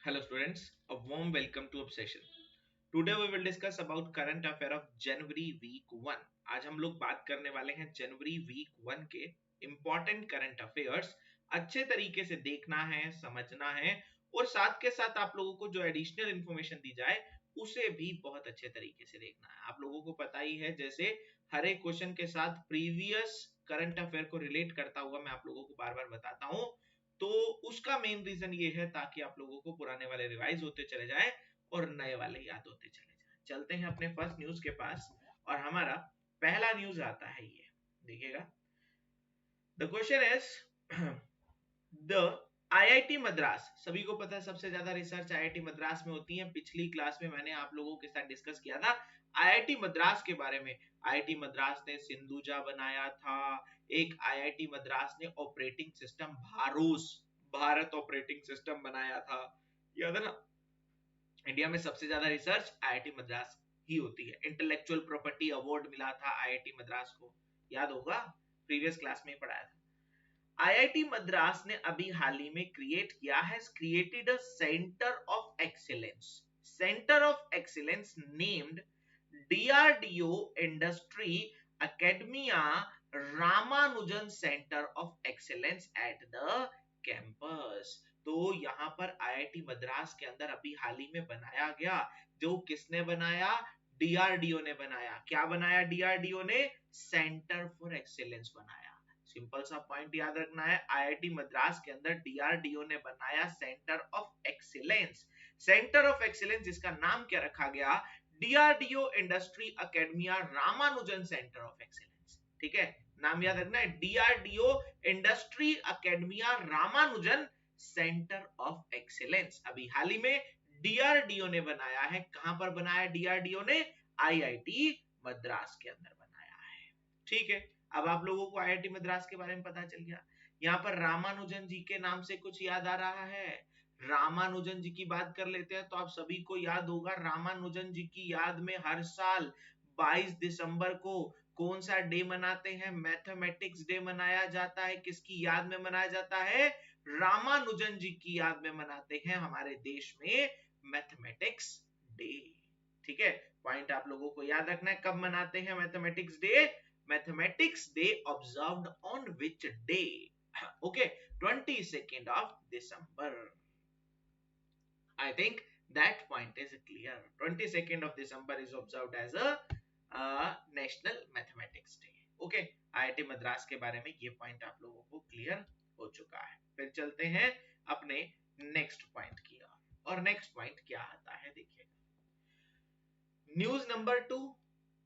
Hello students, a warm welcome to Obsession. Today we will discuss about current affair of January week 1. आज हम लोग बात करने वाले हैं जनवरी वीक 1 के important करंट अफेयर्स अच्छे तरीके से देखना है, समझना है और साथ के साथ आप लोगों को जो एडिशनल इंफॉर्मेशन दी जाए उसे भी बहुत अच्छे तरीके से देखना है। आप लोगों को पता ही है जैसे हर एक क्वेश्चन के साथ प्रीवियस करंट अफेयर को रिलेट करता हुआ मैं आप लोगों को बार बार बताता हूँ, तो उसका मेन रीजन ये है ताकि आप लोगों को पुराने वाले रिवाइज होते चले जाए और नए वाले याद होते चले जाए। चलते हैं अपने फर्स्ट न्यूज के पास और हमारा पहला न्यूज आता है, ये देखिएगा। The question is the IIT Madras, सभी को पता है सबसे ज्यादा रिसर्च आईआईटी मद्रास में होती है। पिछली क्लास में मैंने आप लोगों के साथ डिस्कस किया था आईआईटी मद्रास के बारे में। आईआईटी मद्रास ने सिंधुजा बनाया था, एक आईआईटी मद्रास ने operating system BharOS Bharat operating system बनाया था, याद है ना। इंडिया में सबसे ज्यादा रिसर्च आईआईटी मद्रास ही होती है। इंटेलेक्चुअल प्रॉपर्टी अवार्ड मिला था आईआईटी मद्रास को, याद होगा, प्रीवियस क्लास में ही पढ़ाया था। आईआईटी मद्रास ने अभी हाल ही में क्रिएट किया है, created a centre of excellence, centre of excellence named DRDO industry academia Ramanujan centre of excellence at the campus. तो यहाँ पर आईआईटी मद्रास के अंदर अभी हाल ही में बनाया गया, जो किसने बनाया, डीआरडीओ ने बनाया। क्या बनाया डीआरडीओ ने, सेंटर फॉर एक्सीलेंस बनाया। सिंपल सा पॉइंट याद रखना है, आईआईटी मद्रास के अंदर डीआरडीओ ने बनाया centre of excellence. Centre of excellence जिसका नाम क्या रखा गया, DRDO industry academia Ramanujan centre of excellence. ठीक है, नाम याद रखना है, DRDO industry academia Ramanujan centre of excellence. अभी हाल ही में डीआरडीओ ने बनाया है। कहां पर बनाया डीआरडीओ ने, आईआईटी मद्रास के अंदर बनाया है। ठीक है, अब आप लोगों को आईआईटी मद्रास के बारे में पता चल गया। यहाँ पर रामानुजन जी के नाम से कुछ याद आ रहा है, रामानुजन जी की बात कर लेते हैं तो आप सभी को याद होगा, रामानुजन जी की याद में हर साल 22 दिसंबर को कौन सा डे मनाते हैं, मैथमेटिक्स डे मनाया जाता है। किसकी याद में मनाया जाता है, रामानुजन जी की याद में मनाते हैं हमारे देश में मैथमेटिक्स डे। ठीक है, पॉइंट आप लोगों को याद रखना है, कब मनाते हैं mathematics day, mathematics day observed on which day, okay, 22nd of December. I think that point is clear. 22nd of December is observed as a National Mathematics Day. Okay, IIT Madras के बारे में ये पॉइंट आप लोगों को clear हो चुका है। फिर चलते हैं अपने नेक्स्ट पॉइंट की ओर, और नेक्स्ट पॉइंट क्या आता है देखिएगा। न्यूज नंबर 2,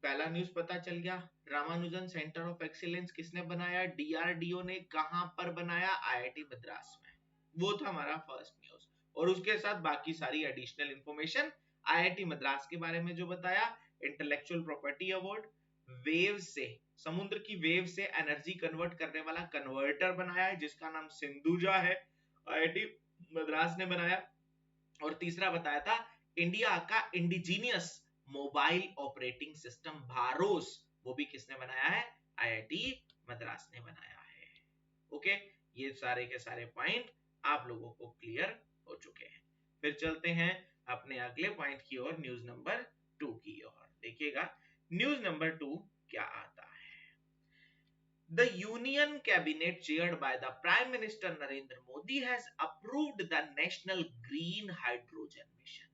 पहला न्यूज पता चल गया, रामानुजन सेंटर ऑफ एक्सीलेंस किसने बनाया, डीआरडीओ ने। कहां पर बनाया, आईआईटी मद्रास में। वो था हमारा फर्स्ट न्यूज, और उसके साथ बाकी सारी एडिशनल इंफॉर्मेशन आईआईटी मद्रास के बारे में जो बताया, इंटेलेक्चुअल प्रॉपर्टी अवार्ड, वेव से, समुद्र की वेव से एनर्जी कन्वर्ट करने वाला कन्वर्टर बनाया है जिसका नाम सिंधुजा है, आईआईटी मद्रास ने बनाया। और तीसरा बताया था इंडिया का indigenous mobile operating system BharOS, वो भी किसने बनाया है, आईआईटी मद्रास ने बनाया है। ओके, ये सारे के सारे पॉइंट आप लोगों को क्लियर हो चुके हैं। फिर चलते हैं अपने अगले पॉइंट की ओर, न्यूज नंबर 2 की ओर। देखिएगा न्यूज नंबर 2 क्या आता है। The Union Cabinet chaired by the Prime Minister Narendra Modi has approved the National Green Hydrogen Mission.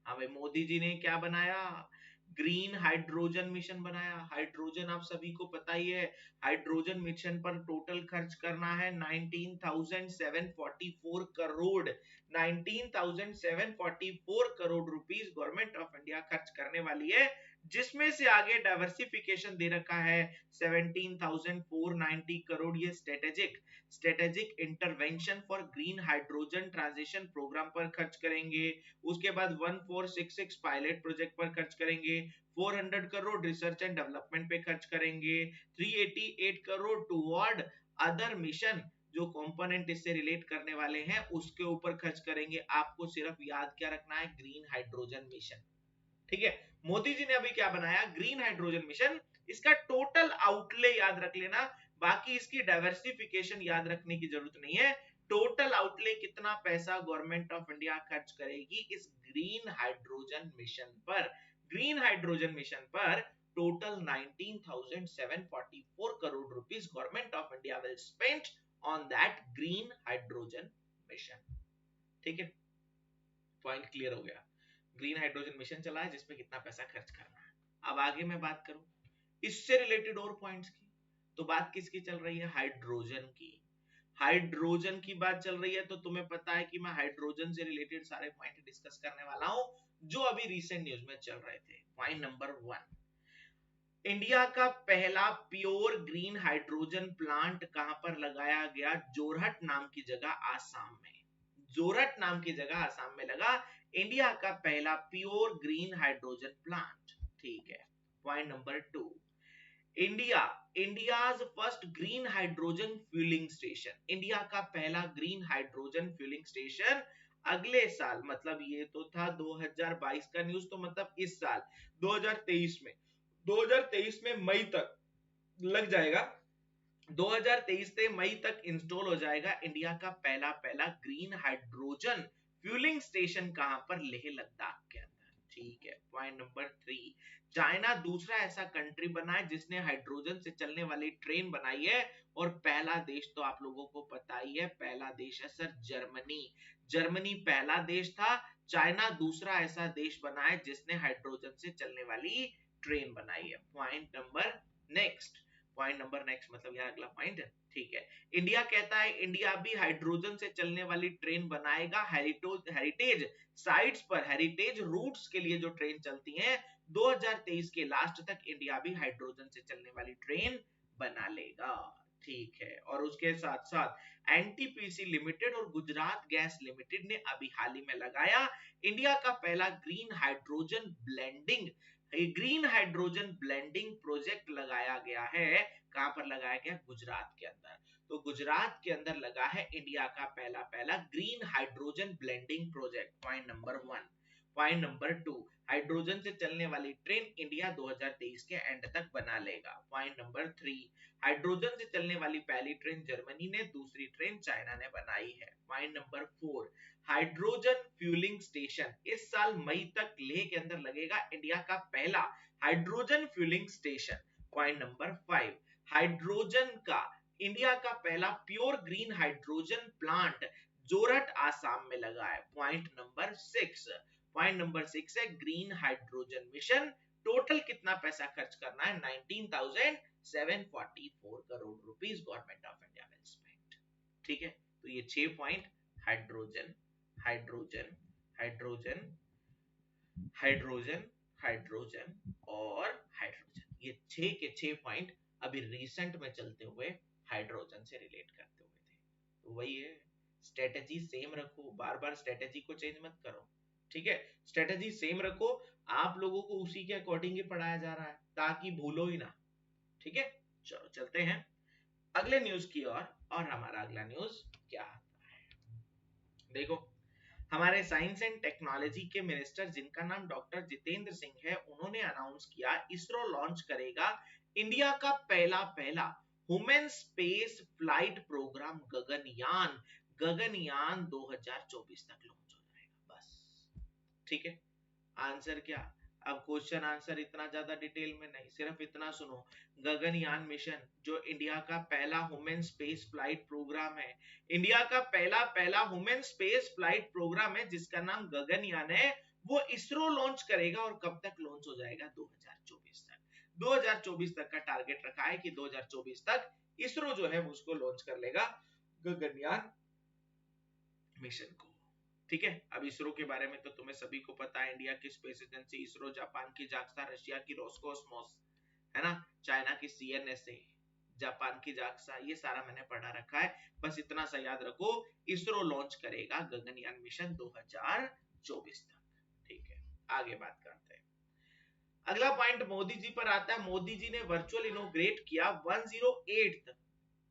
हाँ भाई, मोदी जी ने क्या बनाया, ग्रीन हाइड्रोजन मिशन बनाया। हाइड्रोजन आप सभी को पता ही है, हाइड्रोजन मिशन पर टोटल खर्च करना है 19,744 crore, 19,744 crore rupees government of India खर्च करने वाली है, जिसमें से आगे डाइवर्सिफिकेशन दे रखा है 17,490 करोड़। ये strategic intervention for green hydrogen transition programme पर खर्च करेंगे। उसके बाद 1466 पायलट प्रोजेक्ट पर खर्च करेंगे, 400 करोड़ रिसर्च एंड डेवलपमेंट पे खर्च करेंगे, 388 करोड़ टुवर्ड अदर मिशन जो कंपोनेंट इससे रिलेट करने वाले हैं उसके ऊपर खर्च करेंगे। आपको सिर्फ याद क्या रखना है, ग्रीन हाइड्रोजन मिशन। ठीक है, मोदी जी ने अभी क्या बनाया, ग्रीन हाइड्रोजन मिशन। इसका टोटल आउटले याद रख लेना, बाकी इसकी डाइवर्सिफिकेशन याद रखने की जरूरत नहीं है। टोटल आउटले कितना पैसा गवर्नमेंट ऑफ इंडिया खर्च करेगी इस ग्रीन हाइड्रोजन मिशन पर? ग्रीन हाइड्रोजन मिशन पर total 19,744 crore rupees government of India will spend on that green hydrogen mission. ठीक है, पॉइंट क्लियर हो गया। ग्रीन हाइड्रोजन मिशन चला है जिसपे कितना पैसा खर्च करना है। अब आगे मैं बात करूं इससे रिलेटेड और पॉइंट्स की, तो बात किसकी चल रही है? हाइड्रोजन की। हाइड्रोजन की बात चल रही है तो तुम्हें पता है कि मैं हाइड्रोजन से रिलेटेड सारे पॉइंट डिस्कस करने वाला हूं जो अभी रिसेंट न्यूज में चल रहे थे। पॉइंट नंबर 1, इंडिया का पहला प्योर ग्रीन हाइड्रोजन प्लांट कहां पर लगाया गया? जोरहट नाम की जगह आसाम में। जोरहट नाम की जगह आसाम में लगा इंडिया का पहला प्योर ग्रीन हाइड्रोजन प्लांट। ठीक है, point number 2, India India's first green hydrogen fuelling station. India का पहला ग्रीन हाइड्रोजन फ्यूलिंग स्टेशन अगले साल, मतलब ये तो था 2022 का न्यूज, तो मतलब इस साल 2023 में 2023 में मई तक लग जाएगा। 2023 से मई तक इंस्टॉल हो जाएगा इंडिया का पहला पहला ग्रीन हाइड्रोजन फ्यूलिंग स्टेशन। कहां पर? लेह लद्दाख के अंदर। ठीक है, पॉइंट नंबर 3, चाइना दूसरा ऐसा कंट्री बना है जिसने हाइड्रोजन से चलने वाली ट्रेन बनाई है, और पहला देश तो आप लोगों को पता ही है, पहला देश है सर जर्मनी। जर्मनी पहला देश था, चाइना दूसरा ऐसा देश बना है जिसने हाइड्रोजन से चलने वाली ट्रेन बनाई है। Point number next, point number next मतलब यह अगला पॉइंट है। ठीक है, इंडिया कहता है इंडिया भी हाइड्रोजन से चलने वाली ट्रेन बनाएगा। हेरिटेज साइट्स पर, हेरिटेज रूट्स के लिए जो ट्रेन चलती हैं 2023 के लास्ट तक इंडिया भी हाइड्रोजन से चलने वाली ट्रेन बना लेगा। ठीक है, और उसके साथ साथ एनटीपीसी लिमिटेड और गुजरात गैस लिमिटेड ने अभी हाल ही में लगाया इंडिया का पहला ग्रीन हाइड्रोजन ब्लेंडिंग प्रोजेक्ट लगाया गया है। कहां पर लगाया गया? गुजरात के अंदर। तो गुजरात के अंदर लगा है इंडिया का पहला पहला green hydrogen blending project. Point number 1। Point number 2, hydrogen से चलने वाली ट्रेन इंडिया 2023 के एंड तक बना लेगा। पॉइंट नंबर 3, हाइड्रोजन से चलने वाली पहली ट्रेन जर्मनी ने, दूसरी ट्रेन चाइना ने बनाई है। Point number 4, hydrogen fuelling station इस साल मई तक लेह के अंदर लगेगा इंडिया का पहला hydrogen fuelling station. Point number 5, hydrogen का इंडिया का पहला pure green hydrogen plant Jorhat Assam में लगा है। पॉइंट नंबर 6, पॉइंट नंबर 6 है ग्रीन हाइड्रोजन मिशन। टोटल कितना पैसा खर्च करना है? 19,744 crore rupees government of India will spend. ठीक है, तो ये 6 point hydrogen hydrogen hydrogen hydrogen hydrogen और हाइड्रोजन, ये 6 के 6 पॉइंट अभी रिसेंट में चलते हुए हाइड्रोजन से रिलेट करते हुए थे। तो वही है, स्ट्रेटेजी सेम रखो, बार बार स्ट्रेटेजी को चेंज मत करो। ठीक है, स्ट्रेटेजी सेम रखो, आप लोगों को उसी के अकॉर्डिंग ही पढ़ाया जा रहा है ताकि भूलो ही ना। ठीक है, चलो चलते हैं अगले न्यूज की ओर। और हमारा अगला न्यूज क्या आता है? देखो, हमारे साइंस एंड टेक्नोलॉजी के मिनिस्टर जिनका नाम डॉक्टर जितेंद्र सिंह है, उन्होंने अनाउंस किया इसरो लॉन्च करेगा इंडिया का पहला पहला human space flight programme Gaganyaan. Gaganyaan 2024 तक लॉन्च हो जाएगा। बस, ठीक है। आंसर क्या? अब क्वेश्चन आंसर इतना ज्यादा डिटेल में नहीं, सिर्फ इतना सुनो। गगनयान मिशन जो इंडिया का पहला ह्यूमन स्पेस फ्लाइट प्रोग्राम है, इंडिया का पहला पहला ह्यूमन स्पेस फ्लाइट प्रोग्राम है जिसका नाम गगनयान है, वो इसरो लॉन्च करेगा। और कब तक लॉन्च हो जाएगा? 2024 तक। 2024 तक का टारगेट रखा है कि 2024 तक इसरो जो है उसको लॉन्च कर लेगा गगनयान मिशन को। ठीक है, अब इसरो के बारे में तो तुम्हें सभी को पता है, इंडिया की स्पेस एजेंसी इसरो, जापान की जाक्सा, रशिया की रोस्कोसमोस, है ना, चाइना की सीएनएसए, जापान की जाक्सा, ये सारा मैंने पढ़ा रखा है। बस इतना सा याद रखो, इसरो लॉन्च करेगा गगनयान मिशन 2024 तक। ठीक है, आगे बात करते हैं। अगला पॉइंट मोदी जी पर आता है। मोदी जी ने वर्चुअल इनोग्रेट किया 108th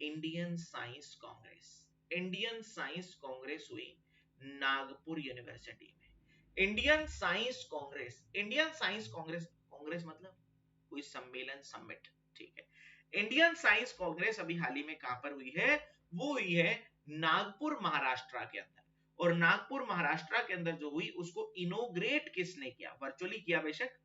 Indian science congress. Indian science congress हुई नागपुर यूनिवर्सिटी में। Indian science congress, Indian science Congress, Congress मतलब कोई सम्मेलन, समिट। ठीक है, इंडियन साइंस कांग्रेस अभी हाल ही में कहां पर हुई है? वो हुई है नागपुर महाराष्ट्र के अंदर। और नागपुर महाराष्ट्र के अंदर जो हुई उसको इनोग्रेट किसने किया? वर्चुअली किया बेशक,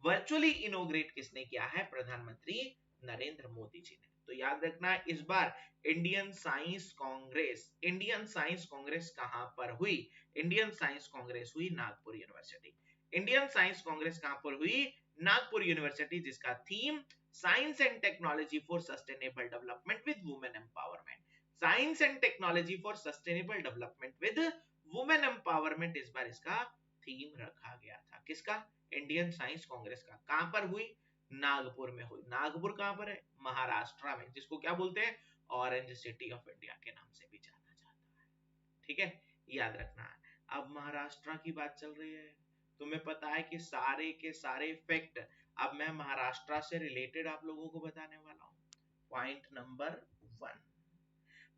वर्चुअली इनोग्रेट किसने किया है? प्रधानमंत्री नरेंद्र मोदी जी ने। तो याद रखना इस बार Indian science congress, Indian science congress कहां पर हुई? इंडियन साइंस कांग्रेस हुई Nagpur university. Indian science congress कहां पर हुई? नागपुर यूनिवर्सिटी, जिसका theme science and technology for sustainable development with women empowerment. Science and technology for sustainable development with women empowerment इस बार इसका थीम रखा गया था। किसका? इंडियन साइंस कांग्रेस का। कहां पर हुई? नागपुर में हुई। नागपुर कहां पर है? महाराष्ट्र में, जिसको क्या बोलते हैं? ऑरेंज सिटी ऑफ इंडिया के नाम से भी जाना जाता है। ठीक है, याद रखना है। अब महाराष्ट्र की बात चल रही है, तुम्हें पता है कि सारे के सारे फैक्ट अब मैं महाराष्ट्र से रिलेटेड आप लोगों को बताने वाला हूं। पॉइंट नंबर 1,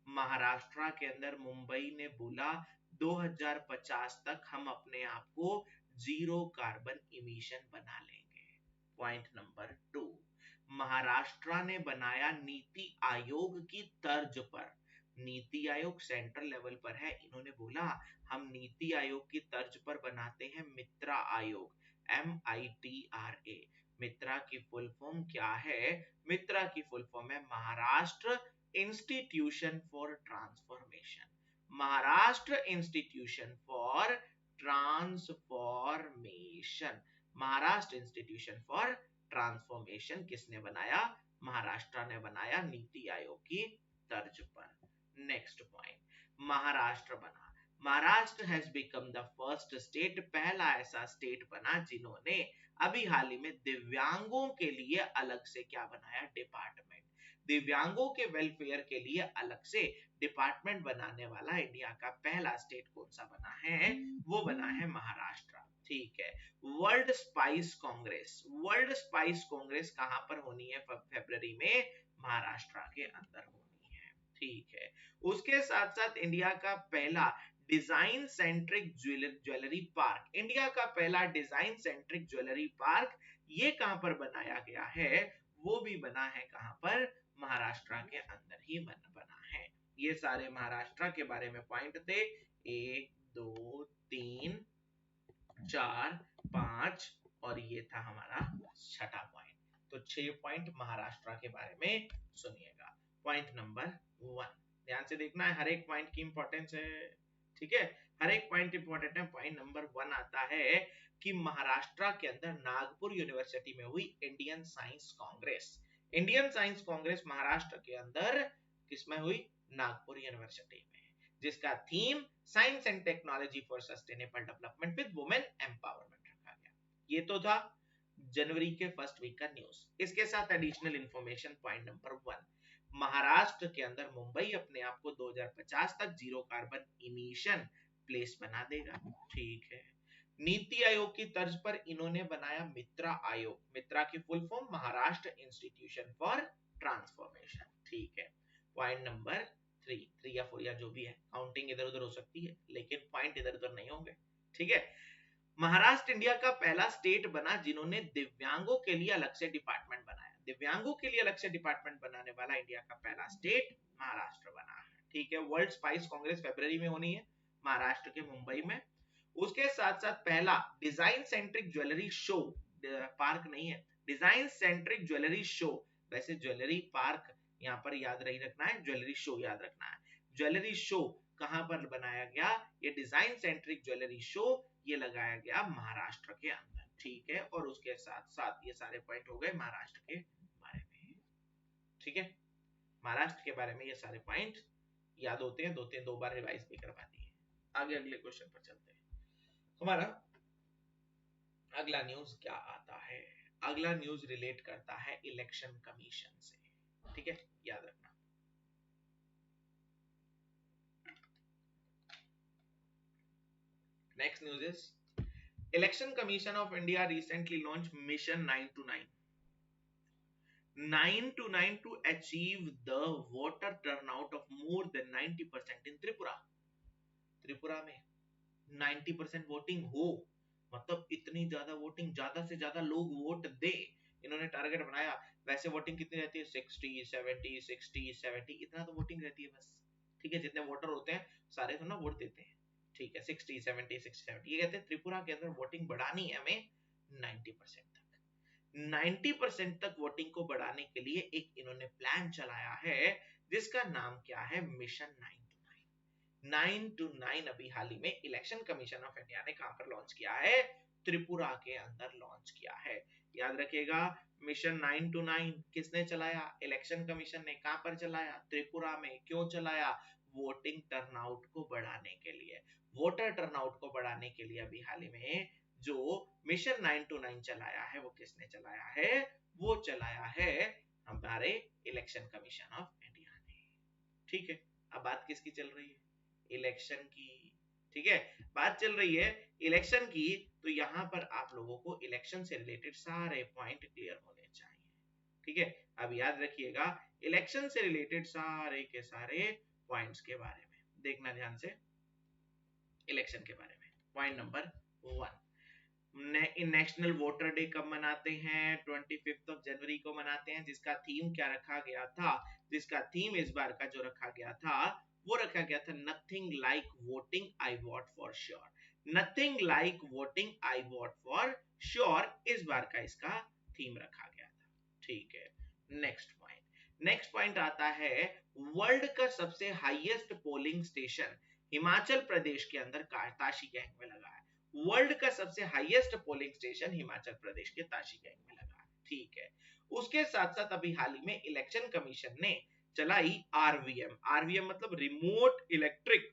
महाराष्ट्र के अंदर मुंबई ने बोला 2050 तक हम अपने आप को जीरो कार्बन इमिशन बना लेंगे। पॉइंट नंबर 2, महाराष्ट्र ने बनाया नीति आयोग की तर्ज पर। नीति आयोग सेंट्रल लेवल पर है, इन्होंने बोला हम नीति आयोग की तर्ज पर बनाते हैं मित्रा आयोग, MITRA। मित्रा की फुल फॉर्म क्या है? मित्रा की फुल फॉर्म है Maharashtra institution for transformation. Maharashtra institution for transformation. Maharashtra institution for transformation किसने बनाया? महाराष्ट्र ने बनाया नीति आयोग की तर्ज पर। नेक्स्ट पॉइंट, महाराष्ट्र बना, Maharashtra has become the first state, पहला ऐसा स्टेट बना जिन्होंने अभी हाल ही में दिव्यांगों के लिए अलग से क्या बनाया? डिपार्टमेंट। दिव्यांगों के वेलफेयर के लिए अलग से डिपार्टमेंट बनाने वाला इंडिया का पहला स्टेट कौन सा बना है? वो बना है महाराष्ट्र। ठीक है, world spice Congress, world spice Congress कहां पर होनी है? फरवरी में महाराष्ट्र के अंदर होनी है। ठीक है, उसके साथ साथ इंडिया का पहला design centric jewellery park, India का पहला डिजाइन सेंट्रिक ज्वेलरी पार्क, ये कहां पर बनाया गया है? वो भी बना है कहां पर? महाराष्ट्र के अंदर ही बना है। ये सारे महाराष्ट्र के बारे में पॉइंट थे, 1 2 3 4 5, और ये था हमारा छठा पॉइंट। तो 6 पॉइंट महाराष्ट्र के बारे में सुनिएगा। पॉइंट नंबर 1 ध्यान से देखना है, हर एक पॉइंट की इंपॉर्टेंस है। ठीक है, हर एक पॉइंट इंपॉर्टेंट है। पॉइंट नंबर 1 आता है कि महाराष्ट्र के अंदर नागपुर यूनिवर्सिटी में हुई Indian science congress. Indian science Congress Maharashtra के अंदर किसमें हुई? नागपुर यूनिवर्सिटी में, जिसका theme science and technology for sustainable development with women empowerment रखा गया। ये तो था जनवरी के फर्स्ट वीक का न्यूज। इसके साथ additional information point number 1, Maharashtra के अंदर मुंबई अपने आप को 2050 तक जीरो कार्बन इमिशन प्लेस बना देगा। ठीक है, नीति आयोग की तर्ज पर इन्होंने बनाया मित्रा आयोग, मित्रा की full form Maharashtra institution for transformation. ठीक है, पॉइंट नंबर 3 या 4 या जो भी है, काउंटिंग इधर उधर हो सकती है लेकिन पॉइंट इधर उधर नहीं होंगे। ठीक है, महाराष्ट्र इंडिया का पहला स्टेट बना जिन्होंने दिव्यांगों के लिए अलग से डिपार्टमेंट बनाया। दिव्यांगों के लिए अलग से डिपार्टमेंट बनाने वाला इंडिया का पहला स्टेट महाराष्ट्र बना है। ठीक है, वर्ल्ड स्पाइस कांग्रेस फरवरी में होनी है महाराष्ट्र के मुंबई में। उसके साथ साथ पहला design centric jewellery show, park नहीं है, डिजाइन सेंट्रिक ज्वेलरी शो, वैसे ज्वेलरी पार्क यहाँ पर याद रही रखना है, ज्वेलरी शो याद रखना है। ज्वेलरी शो कहां पर बनाया गया? ये डिजाइन सेंट्रिक ज्वेलरी शो ये लगाया गया महाराष्ट्र के अंदर। ठीक है, और उसके साथ साथ ये सारे पॉइंट हो गए महाराष्ट्र के बारे में। ठीक है, महाराष्ट्र के बारे में ये सारे पॉइंट याद होते हैं, दो बार रिवाइज भी करवाती है। आगे अगले क्वेश्चन पर चलते हैं। हमारा अगला न्यूज क्या आता है? अगला न्यूज रिलेट करता है इलेक्शन कमीशन से। ठीक है, याद रखना। Next news is Election Commission of India recently launched Mission 929. 929 to achieve the voter turnout of more than 90% in Tripura. Tripura में 90% वोटिंग हो, मतलब इतनी ज्यादा वोटिंग, ज्यादा से ज्यादा लोग वोट दे, इन्होंने टारगेट बनाया। वैसे वोटिंग कितनी रहती है? 60 70 60 70, इतना तो वोटिंग रहती है बस। ठीक है, जितने वोटर होते हैं सारे तो ना वोट देते हैं, ठीक है, 60 70 60 70। ये कहते हैं त्रिपुरा के अंदर वोटिंग बढ़ानी है हमें 90% तक। 90% तक वोटिंग को बढ़ाने के लिए एक इन्होंने प्लान चलाया है जिसका नाम क्या है, मिशन 9 to 9। अभी हाल ही में इलेक्शन कमीशन ऑफ इंडिया ने कहां पर लॉन्च किया है, त्रिपुरा के अंदर लॉन्च किया है। याद रखिएगा, मिशन 9 to 9 किसने चलाया, इलेक्शन कमीशन ने। कहां पर चलाया, त्रिपुरा में। क्यों चलाया, वोटिंग टर्नआउट को बढ़ाने के लिए, वोटर टर्नआउट को बढ़ाने के लिए। अभी हाल ही में जो मिशन 9 to 9 चलाया है वो किसने चलाया है, वो चलाया है हमारे इलेक्शन कमीशन ऑफ इंडिया ने। ठीक है, अब बात किसकी चल रही है, इलेक्शन की। ठीक है, बात चल रही है इलेक्शन की, तो यहां पर आप लोगों को इलेक्शन से रिलेटेड सारे पॉइंट क्लियर होने चाहिए। ठीक है, अब याद रखिएगा इलेक्शन से रिलेटेड सारे के सारे पॉइंट्स के बारे में देखना ध्यान से। इलेक्शन के बारे में point number 1, national voter day कब मनाते हैं, 25 जनवरी को मनाते हैं, जिसका थीम क्या रखा गया था, जिसका थीम इस बार का जो रखा गया था वो रखा गया था nothing like voting I vote for sure. Nothing like voting I vote for sure इस बार का इसका थीम रखा गया था। ठीक है, नेक्स्ट पॉइंट आता है वर्ल्ड का सबसे highest polling station Himachal Pradesh के अंदर ताशी गैंग में लगा है। वर्ल्ड का सबसे highest polling station Himachal Pradesh के ताशी गैंग में लगा है। ठीक है, उसके साथ साथ अभी हाल ही में इलेक्शन कमीशन ने चलाई आरवीएम। आरवीएम मतलब remote electric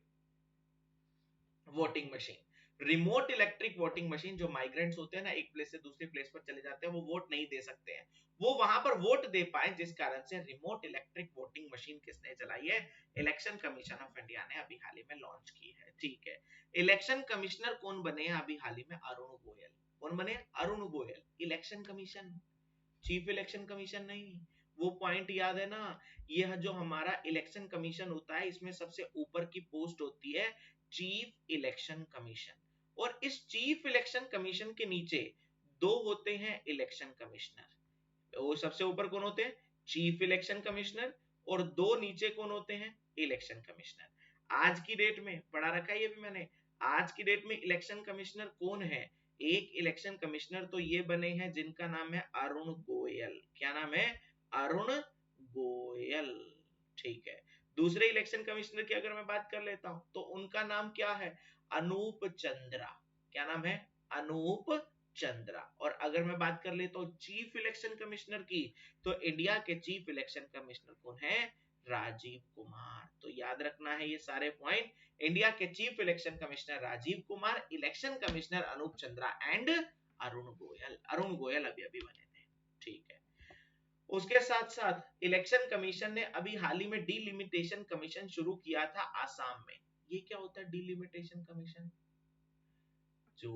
voting machine. Remote electric voting machine, जो माइग्रेंट्स होते हैं ना, एक प्लेस से दूसरी प्लेस पर चले जाते हैं, वो वोट नहीं दे सकते हैं, वो वहां पर वोट दे पाए, जिस कारण से रिमोट इलेक्ट्रिक वोटिंग मशीन किसने चलाई है, इलेक्शन कमीशन ऑफ इंडिया ने अभी हाल ही में लॉन्च की है। ठीक है, इलेक्शन कमिश्नर कौन बने हैं अभी हाल ही में, अरुण गोयल। कौन बने, Arun Goyal. Election commission, chief election commission नहीं। वो पॉइंट याद है ना, यह जो हमारा इलेक्शन कमीशन होता है इसमें सबसे ऊपर की पोस्ट होती है चीफ इलेक्शन कमीशन, और इस चीफ इलेक्शन कमीशन के नीचे दो होते हैं इलेक्शन कमिश्नर। वो सबसे ऊपर कौन होते हैं, चीफ इलेक्शन कमिश्नर, और दो नीचे कौन होते हैं, इलेक्शन कमिश्नर। आज की डेट में पढ़ा रखा है ये भी मैंने, आज की डेट में इलेक्शन कमिश्नर कौन है, एक इलेक्शन कमिश्नर तो ये बने हैं जिनका नाम है अरुण गोयल। क्या नाम है, अरुण गोयल। ठीक है, दूसरे इलेक्शन कमिश्नर की अगर मैं बात कर लेता हूं तो उनका नाम क्या है, अनूप चंद्रा। क्या नाम है, अनूप चंद्रा। और अगर मैं बात कर लेता हूं चीफ इलेक्शन कमिश्नर की, तो इंडिया के चीफ इलेक्शन कमिश्नर कौन है, राजीव कुमार। तो याद रखना है ये सारे पॉइंट, इंडिया के chief election commissioner Rajiv Kumar, election commissioner Anup Chandra and Arun Goyal. Arun Goyal अभी अभी बने थे। ठीक है, उसके साथ साथ इलेक्शन कमीशन ने अभी हाल ही में डिलिमिटेशन कमीशन शुरू किया था आसाम में। ये क्या होता है डिलिमिटेशन कमीशन, जो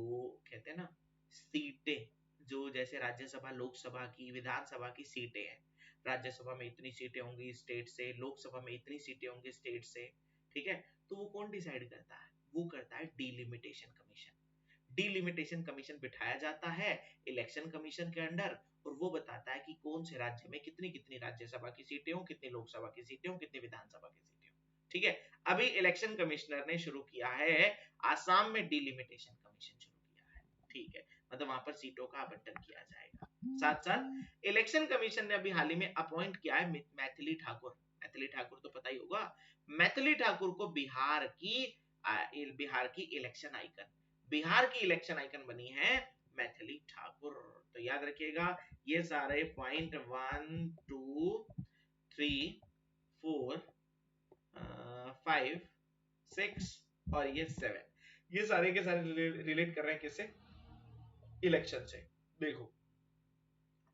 कहते हैं ना सीटें, जो जैसे राज्यसभा लोकसभा की विधानसभा की सीटें हैं, राज्यसभा में इतनी सीटें होंगी स्टेट से, लोकसभा में इतनी सीटें होंगी स्टेट से। ठीक है, तो वो कौन डिसाइड करता है, वो करता है डिलिमिटेशन कमीशन। डिलिमिटेशन कमीशन बिठाया जाता है इलेक्शन कमीशन के अंडर, और वो बताता है कि कौन से राज्य में कितनी कितनी राज्यसभा की सीटें हो, कितनी लोकसभा की सीटें हो, कितनी विधानसभा की सीटें हो। ठीक है, अभी इलेक्शन कमिश्नर ने शुरू किया है आसाम में डिलिमिटेशन कमीशन शुरू किया है। ठीक है, मतलब वहां पर सीटों का आवंटन किया जाएगा। साथ साथ इलेक्शन कमीशन ने अभी हाल ही में अपॉइंट किया है मैथिली ठाकुर। मैथिली ठाकुर तो पता ही होगा, मैथिली ठाकुर को बिहार की इलेक्शन आइकन, बिहार की इलेक्शन आइकन बनी है मैथिली ठाकुर। तो याद रखिएगा ये सारे पॉइंट 1 2 3 4 5 6 और ये 7, ये सारे के सारे रिलेट कर रहे हैं किससे, इलेक्शन से। देखो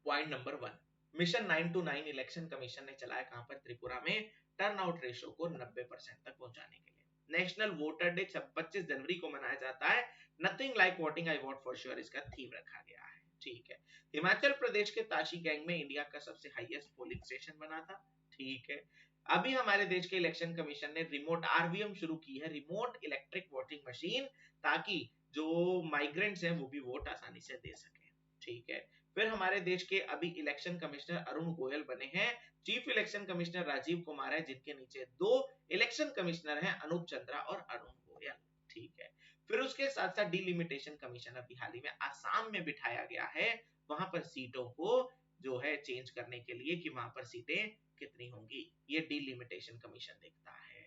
point number 1, mission 9 to 9 election commission ने चलाया कहां पर, त्रिपुरा में, टर्न आउट रेशो को 90% तक पहुंचाने के लिए। नेशनल वोटर डे 25 जनवरी को मनाया जाता है, nothing like voting I vote for sure इसका थीम रखा गया है। ठीक है, हिमाचल प्रदेश के ताशी गैंग में इंडिया का सबसे हाईएस्ट पोलिंग स्टेशन बना था। ठीक है, अभी हमारे देश के इलेक्शन कमीशन ने रिमोट आरवीएम शुरू की है, रिमोट इलेक्ट्रिक वोटिंग मशीन, ताकि जो माइग्रेंट्स हैं वो भी वोट आसानी से दे सके। ठीक है, फिर हमारे देश के अभी इलेक्शन कमिश्नर अरुण गोयल बने हैं। Chief election commissioner Rajiv Kumar है, जिनके नीचे 2 इलेक्शन कमिश्नर हैं, अनूप चंद्रा और अरुण गोयल। ठीक है, फिर उसके साथ साथ डिलिमिटेशन कमीशन अभी हाल ही में आसाम में बिठाया गया है, वहां पर सीटों को जो है चेंज करने के लिए कि वहां पर सीटें कितनी होंगी, ये डिलिमिटेशन कमीशन देखता है।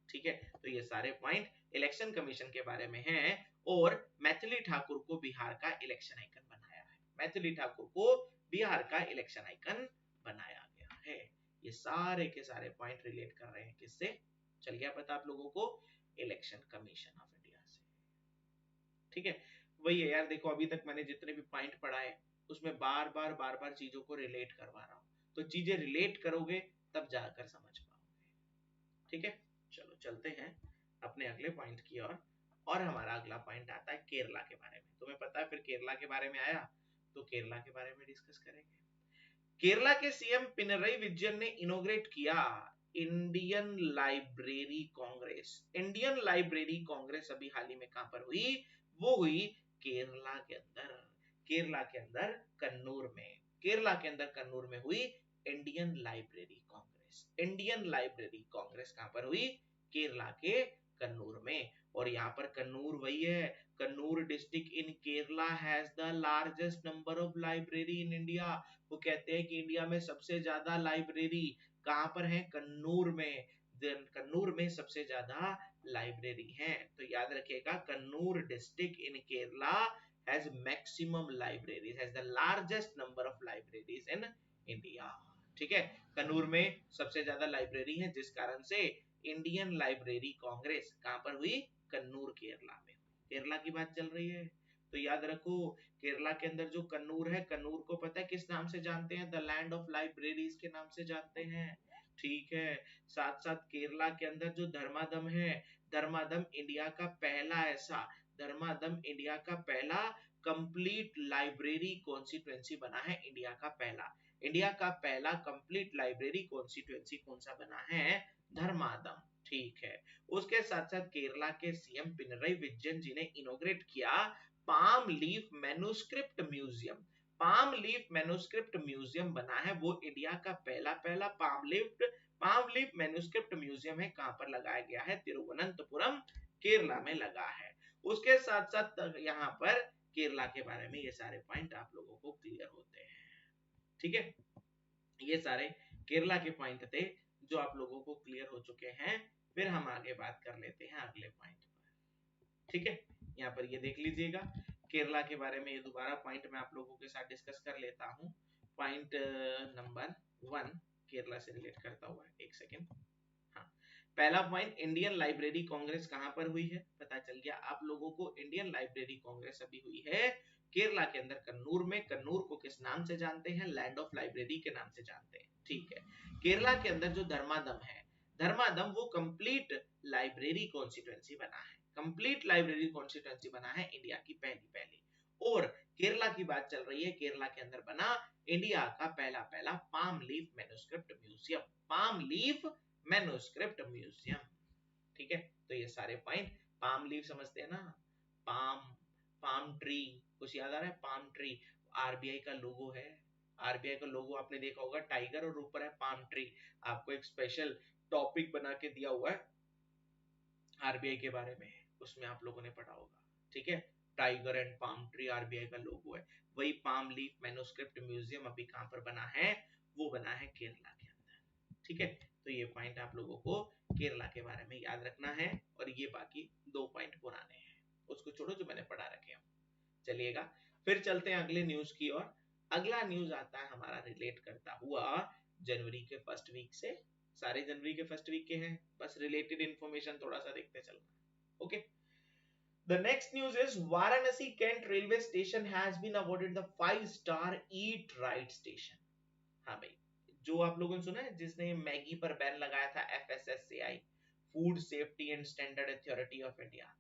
ठीक है, तो ये सारे पॉइंट इलेक्शन कमीशन के बारे में हैं। और मैथिली ठाकुर को बिहार का इलेक्शन आइकन बनाया है, मैथिली ठाकुर को बिहार का इलेक्शन आइकन बनाया गया है। ये सारे के सारे पॉइंट रिलेट कर रहे हैं किससे, चल गया पता आप लोगों को, इलेक्शन कमीशन ऑफ इंडिया से। ठीक है, वही है यार, देखो अभी तक मैंने जितने भी पॉइंट पढ़ाए उसमें बार बार चीजों को रिलेट करवा रहा हूं, तो चीजें रिलेट करोगे तब जाकर समझ पाओगे। ठीक है, चलो चलते हैं अपने अगले पॉइंट की ओर। और हमारा अगला पॉइंट आता है केरला के बारे में। तुम्हें पता है फिर केरला के बारे में आया तो केरला के बारे में डिस्कस करेंगे। केरला के सीएम पिनरई विजयन ने इनोग्रेट किया Indian library Congress. Indian library Congress अभी हाल ही में कहां पर हुई, वो हुई केरला के अंदर, केरला के अंदर कन्नूर में, केरला के अंदर कन्नूर में हुई Indian library Congress. Indian library Congress कहां पर हुई, केरला के कन्नूर में। और यहाँ पर कन्नूर वही है, Kannur district in Kerala has the largest number of library in India. वो कहते हैं कि इंडिया में सबसे ज्यादा लाइब्रेरी कहां पर है, कन्नूर में। कन्नूर में सबसे ज्यादा लाइब्रेरी है, तो याद रखिएगा Kannur district in Kerala has maximum libraries, has the largest number of libraries in India. ठीक है, कन्नूर में सबसे ज्यादा लाइब्रेरी है, जिस कारण से इंडियन लाइब्रेरी कांग्रेस कहां पर हुई, कन्नूर केरला में। केरला की बात चल रही है तो याद रखो, केरला के अंदर जो कन्नूर है, कन्नूर को पता है किस नाम से जानते हैं, द लैंड ऑफ लाइब्रेरीज के नाम से जानते हैं। ठीक है, साथ साथ केरला के अंदर जो धर्मादम है, धर्मादम इंडिया का पहला ऐसा, धर्मादम इंडिया का पहला कंप्लीट लाइब्रेरी कॉन्स्टिट्यूएंसी बना है, इंडिया का पहला, इंडिया का पहला कंप्लीट लाइब्रेरी कॉन्स्टिट्यूएंसी कौन सा बना है, धर्मादम। ठीक है, उसके साथ साथ केरला के सीएम पिनरई विजयन जी ने इनोग्रेट किया palm leaf manuscript museum. Palm leaf manuscript museum बना है, वो इंडिया का पहला पाम लीफ मैन्युस्क्रिप्ट म्यूजियम है, कहां पर लगाया गया है, तिरुवनंतपुरम केरला में लगा है। उसके साथ साथ यहाँ पर केरला के बारे में ये सारे पॉइंट आप लोगों को क्लियर होते हैं। ठीक है, ये सारे केरला के पॉइंट थे जो आप लोगों को क्लियर हो चुके हैं। फिर हम आगे बात कर लेते हैं अगले पॉइंट पर। ठीक है, यहाँ पर ये देख लीजिएगा केरला के बारे में, ये दोबारा पॉइंट मैं आप लोगों के साथ डिस्कस कर लेता हूँ। पॉइंट नंबर 1 केरला से रिलेट करता हुआ, एक सेकेंड। हाँ, पहला पॉइंट, इंडियन लाइब्रेरी कांग्रेस कहां पर हुई है, पता चल गया आप लोगों को। इंडियन लाइब्रेरी कांग्रेस अभी हुई है केरला के अंदर कन्नूर में। कन्नूर को किस नाम से जानते हैं, लैंड ऑफ लाइब्रेरी के नाम से जानते हैं। ठीक है, केरला के अंदर जो धर्मादम है, धर्मादम वो कंप्लीट लाइब्रेरी कॉन्स्टिट्यूएंसी बना है, कंप्लीट लाइब्रेरी कॉन्स्टिट्यूएंसी बना है, इंडिया की पहली। और केरला की बात चल रही है, केरला के अंदर बना इंडिया का पहला palm leaf manuscript museum, palm leaf manuscript museum. ठीक है, तो ये सारे पॉइंट, पाम लीफ समझते हैं ना, पाम, पाम ट्री, कुछ याद आ रहा है, पाम ट्री आरबीआई का लोगो है, आरबीआई का लोगो आपने देखा होगा, टाइगर और ऊपर है पाम ट्री। आपको एक स्पेशल टॉपिक बना के दिया हुआ है आरबीआई के बारे में, उसमें आप लोगों ने पढ़ा होगा। ठीक है, tiger and palm tree RBI का लोगो है, वही पाम लीफ मैन्युस्क्रिप्ट म्यूजियम अभी कहां पर बना है, वो बना है केरला के अंदर। ठीक है, तो ये पॉइंट आप लोगों को केरला के बारे में याद रखना है। और ये बाकी 2 पॉइंट पुराने हैं, उसको छोड़ो जो मैंने पढ़ा रखे हैं। चलिएगा, फिर चलते हैं अगले न्यूज की ओर। अगला न्यूज आता है हमारा रिलेट करता हुआ जनवरी के फर्स्ट वीक से, सारे जनवरी के फर्स्ट वीक के हैं, बस रिलेटेड इंफॉर्मेशन थोड़ा सा देखते चलना। Okay, the next news is Varanasi Kent railway station has been awarded the 5-star eat right station। हाँ भाई, जो आप लोगों ने सुना है जिसने मैगी पर बैन लगाया था, FSSAI, food safety and standard authority of India,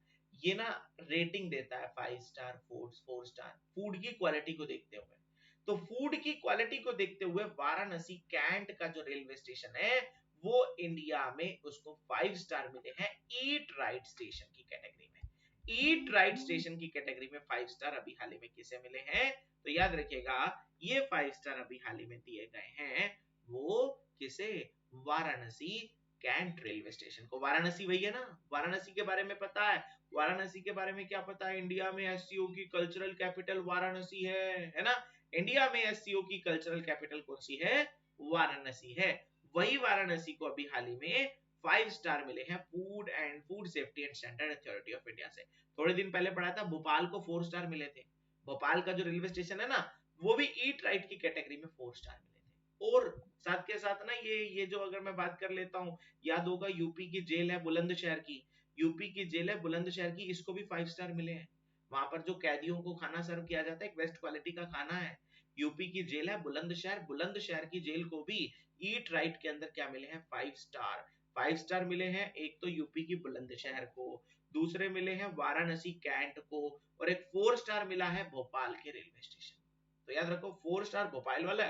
ये ना रेटिंग देता है 5 स्टार, 4 स्टार, फूड की क्वालिटी को देखते हुए। तो फूड की क्वालिटी को देखते हुए वाराणसी कैंट का जो रेलवे स्टेशन है, वो इंडिया में उसको 5 स्टार मिले हैं ईट राइट स्टेशन की कैटेगरी में। ईट राइट स्टेशन की कैटेगरी में 5 स्टार अभी हाल ही में किसे मिले हैं? तो याद रखिएगा ये 5 स्टार अभी हाल ही में दिए गए हैं वो किसे? वाराणसी कैंट रेलवे स्टेशन को। वाराणसी वही है ना, वाराणसी के बारे में पता है? वाराणसी के बारे में क्या पता है? इंडिया में एससीओ की कल्चरल कैपिटल वाराणसी है ना? इंडिया में एससीओ की कल्चरल कैपिटल कौन सी है? वाराणसी है। वही वाराणसी को अभी हाल ही में 5 स्टार मिले हैं food safety and standard authority of India से। थोड़े दिन पहले पढ़ा था भोपाल को 4 स्टार मिले थे। भोपाल का जो रेलवे स्टेशन है ना वो भी ईट राइट की कैटेगरी में 4 स्टार मिले थे। और साथ के साथ ना ये जो अगर मैं बात कर लेता हूँ, याद होगा यूपी की जेल है बुलंदशहर की, यूपी की जेल है बुलंदशहर की, इसको भी 5 स्टार मिले हैं। वहां पर जो कैदियों को खाना सर्व किया जाता है एक बेस्ट क्वालिटी का खाना है। यूपी की जेल है बुलंदशहर, बुलंदशहर की जेल को भी ईट राइट के अंदर क्या मिले हैं? 5 स्टार। 5 स्टार मिले हैं एक तो यूपी की बुलंदशहर को, दूसरे मिले हैं वाराणसी कैंट को, और एक 4 स्टार मिला है भोपाल के रेलवे स्टेशन। तो याद रखो 4 स्टार भोपाल वाला,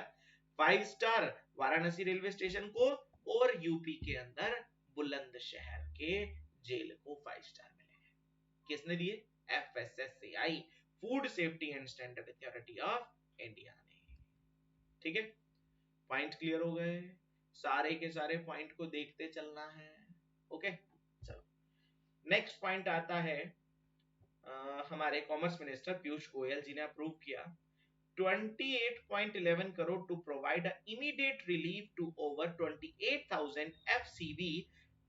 5 स्टार वाराणसी रेलवे स्टेशन को, और यूपी के अंदर बुलंदशहर के जेल को 5 स्टार मिले हैं। किसने दिए? FSSAI food safety and standard authority of India ने। ठीक है, पॉइंट क्लियर हो गए? सारे के सारे पॉइंट को देखते चलना है। ओके चलो, नेक्स्ट पॉइंट आता है हमारे कॉमर्स मिनिस्टर पीयूष गोयल जी ने अप्रूव किया 28.11 crore to provide immediate relief to over 28,000 FCV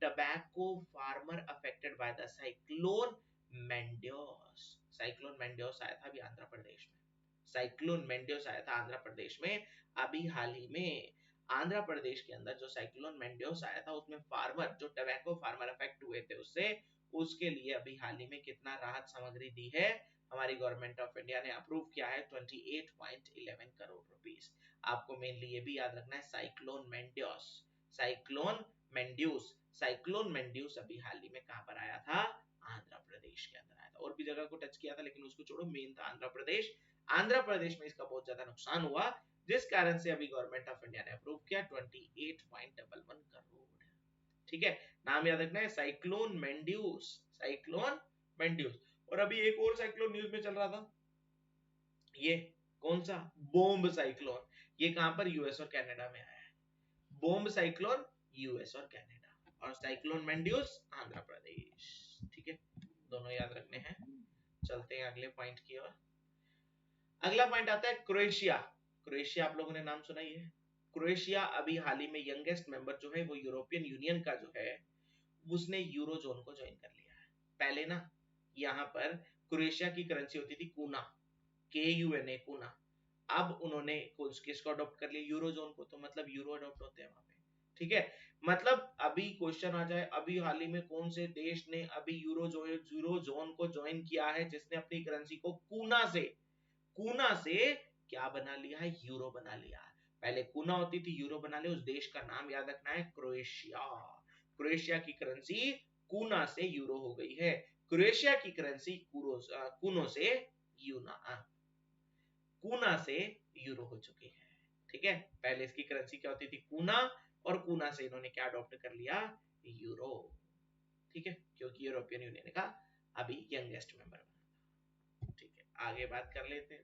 tobacco farmer affected by the cyclone Mendeos। Cyclone Mandous आया था अभी आंध्र प्रदेश में, साइक्लोन मेंडियोस आया था आंध्र प्रदेश में अभी हाल ही में। आंध्र प्रदेश के अंदर जो साइक्लोन मेंडियोस आया था उसमें फार्मर जो टबैको फार्मर अफेक्ट हुए थे उससे, उसके लिए अभी हाल ही में कितना राहत सामग्री दी है हमारी गवर्नमेंट ऑफ इंडिया ने? अप्रूव किया है 28.11 करोड़ रुपीस। आपको मेनली ये भी याद रखना है साइक्लोन मेंडियोस, साइक्लोन मेंड्यूस, साइक्लोन मेंड्यूस अभी हाल ही में कहां पर आया था? आंध्र प्रदेश के अंदर आया था। और भी जगह को टच किया था लेकिन उसको छोड़ो, मेन था आंध्र प्रदेश। आंध्र प्रदेश में इसका बहुत ज्यादा नुकसान हुआ जिस कारण से अभी गवर्नमेंट ऑफ इंडिया ने अप्रूव किया 28.11 करोड़। ठीक है, नाम याद रखना है साइक्लोन मेंड्यूस, साइक्लोन मेंड्यूस। और अभी एक और साइक्लोन न्यूज में चल रहा था, ये कौन सा? Bomb cyclone. ये कहां पर? यूएस और कनाडा में आया है। बॉम्ब साइक्लोन यूएस और कनाडा, और साइक्लोन मेंड्यूस आंध्र प्रदेश। ठीक है, दोनों याद रखने हैं। चलते हैं अगले पॉइंट की ओर। अगला पॉइंट आता है क्रोएशिया। क्रोएशिया आप लोगों ने नाम सुना ही है। क्रोएशिया अभी हाल ही में यंगेस्ट मेंबर जो है वो यूरोपियन यूनियन का जो है उसने यूरो जोन को ज्वाइन कर लिया है। पहले ना यहाँ पर क्रोएशिया की करेंसी होती थी कूना, KUNA कूना। अब उन्होंने किसको अडॉप्ट कर लिया? यूरो जोन को। तो मतलब यूरो अडॉप्ट होते हैं वहां पे। ठीक है, मतलब अभी क्वेश्चन आ जाए अभी हाल ही में कौन से देश ने अभी यूरो जोन को ज्वाइन किया है जिसने अपनी करेंसी को कूना से क्या बना लिया है? यूरो बना लिया है। पहले कूना होती थी, यूरो बना लिया। उस देश का नाम याद रखना है क्रोएशिया। क्रोएशिया की करेंसी कूना से यूरो हो गई है। क्रोएशिया की करेंसी कूनो से कूना से यूरो हो चुकी है। ठीक है, पहले इसकी करेंसी क्या होती थी? कूना, और कूना से इन्होंने क्या अडॉप्ट कर लिया? यूरो। ठीक है, क्योंकि यूरोपियन यूनियन का अभी यंगेस्ट मेंबर बना। ठीक है, आगे बात कर लेते हैं।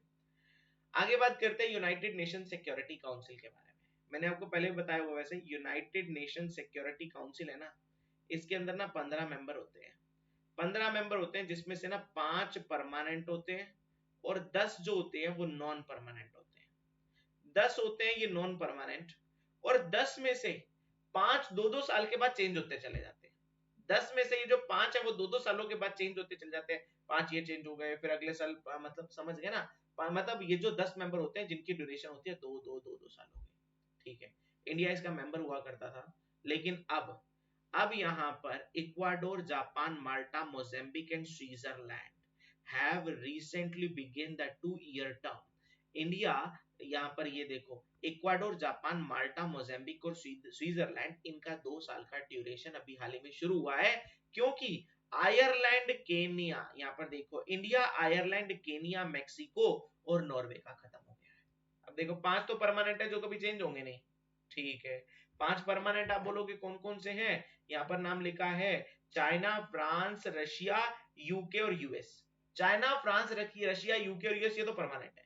आगे बात करते हैं यूनाइटेड नेशन सिक्योरिटी काउंसिल के बारे में। मैंने आपको पहले भी बताया हुआ, वैसे यूनाइटेड नेशन सिक्योरिटी काउंसिल है ना, इसके अंदर ना 15 मेंबर होते हैं। 15 मेंबर होते हैं जिसमें से ना 5 परमानेंट होते हैं और 10 जो होते हैं वो नॉन परमानेंट होते हैं। 10 होते हैं ये नॉन परमानेंट, और 10 में से 5 2-2 साल के बाद चेंज होते चले जाते हैं। 10 में से ये जो 5 है वो 2-2 सालों के बाद चेंज होते चले जाते हैं। 5 ये चेंज हो गए, फिर अगले साल मतलब समझ गए ना? मतलब ये जो 10 मेंबर होते हैं जिनकी ड्यूरेशन होती है 2-2 सालों की। ठीक है, इंडिया इसका मेंबर हुआ करता था, लेकिन अब यहाँ पर Ecuador, Japan, Malta, Mozambique and Switzerland have recently begin the 2-year term. India यहाँ पर ये देखो, इक्वाडोर, जापान, माल्टा, मोजाम्बिक और स्विट्जरलैंड, इनका 2 साल का ड्यूरेशन अभी हाल ही में शुरू हुआ है, क्योंकि आयरलैंड, केनिया, यहाँ पर देखो इंडिया, आयरलैंड, केनिया, मेक्सिको और नॉर्वे का खत्म हो गया है। अब देखो 5 तो परमानेंट है जो कभी चेंज होंगे नहीं। ठीक है, 5 परमानेंट आप बोलोगे कौन कौन से हैं? यहाँ पर नाम लिखा है चाइना, फ्रांस, रशिया, यूके और US. China, France, Russia, UK और यूएस ये तो परमानेंट है,